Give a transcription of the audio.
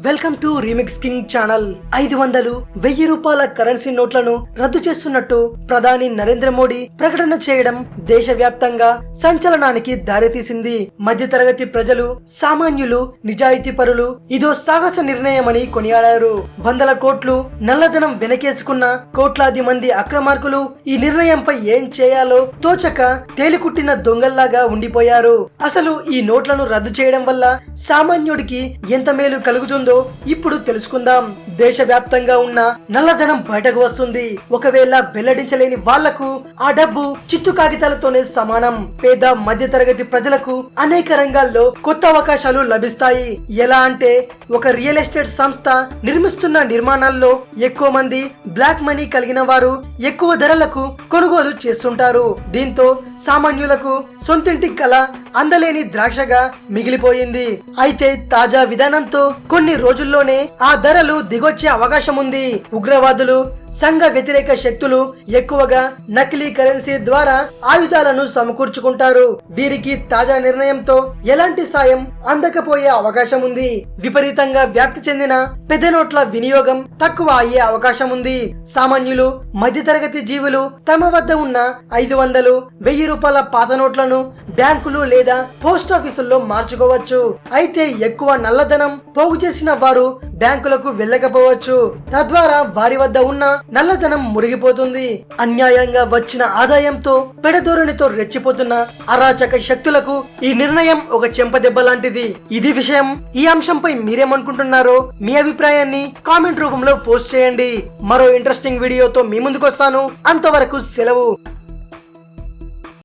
Welcome to remix king channel. 500, 1000 రూపాయల currency నోట్లను రద్దు చేస్తున్నట్టు ప్రధాని నరేంద్ర మోడీ ప్రకటన చేయడం దేశవ్యాప్తంగా సంచలనానికి దారితీసింది. మధ్యతరగతి ప్రజలు, సామాన్యులు, నిజాయితీ పరులు ఇదో సాహస నిర్ణయమని కొనియాడారు. వందల కోట్లు నల్లధనం వెనకేసుకున్న కోట్లాది మంది అక్రమార్కులు ఈ నిర్ణయంపై ఏం చేయాలో తోచక తేలికుట్టిన దొంగల్లాగా ఉండిపోయారు. అసలు ఈ నోట్లను రద్దు చేయడం వల్ల సామాన్యుడికి ఎంత మేలు కలుగుతుందో ఇప్పుడు తెలుసుకుందాం. దేశవ్యాప్తంగా ఉన్న నల్లధనం బయటకు వస్తుంది. ఒకవేళ వెల్లడించలేని వాళ్లకు ఆ డబ్బు చిత్తు కాగితాలతోనే సమానం. పేద మధ్య తరగతి ప్రజలకు అనేక రంగాల్లో కొత్త అవకాశాలు లభిస్తాయి. ఎలా అంటే, ఒక రియల్ ఎస్టేట్ సంస్థ నిర్మిస్తున్న నిర్మాణాల్లో ఎక్కువ మంది బ్లాక్ మనీ కలిగిన వారు ఎక్కువ ధరలకు కొనుగోలు చేస్తుంటారు. దీంతో సామాన్యులకు సొంతింటి కల అందలేని ద్రాక్షగా మిగిలిపోయింది. అయితే తాజా విధానంతో కొన్ని రోజుల్లోనే ఆ ధరలు దిగొచ్చే అవకాశం ఉంది. ఉగ్రవాదులు, సంఘ వ్యతిరేక శక్తులు ఎక్కువగా నకిలీ కరెన్సీ ద్వారా ఆయుధాలను సమకూర్చుకుంటారు. వీరికి తాజా నిర్ణయంతో ఎలాంటి సాయం అందకపోయే అవకాశం ఉంది. విపరీతంగా వ్యాప్తి చెందిన పెద్ద నోట్ల వినియోగం తక్కువ అయ్యే అవకాశం ఉంది. సామాన్యులు, మధ్యతరగతి జీవులు తమ వద్ద ఉన్న 500, 1000 రూపాయల పాత నోట్లను బ్యాంకులు లేదా పోస్ట్ ఆఫీసుల్లో మార్చుకోవచ్చు. అయితే ఎక్కువ నల్లధనం పోగు చేసిన వారు బ్యాంకులకు వెళ్ళకపోవచ్చు. తద్వారా వారి వద్ద ఉన్న నల్లధనం మురిగిపోతుంది. అన్యాయంగా వచ్చిన ఆదాయంతో పెడధోరణితో రెచ్చిపోతున్న అరాచక శక్తులకు ఈ నిర్ణయం ఒక చెంపదెబ్బ లాంటిది. ఇది విషయం. ఈ అంశంపై మీరేమనుకుంటున్నారో మీ అభిప్రాయాన్ని కామెంట్ రూపంలో పోస్ట్ చేయండి. మరో ఇంట్రెస్టింగ్ వీడియోతో మీ ముందుకు వస్తాను. అంతవరకు సెలవు.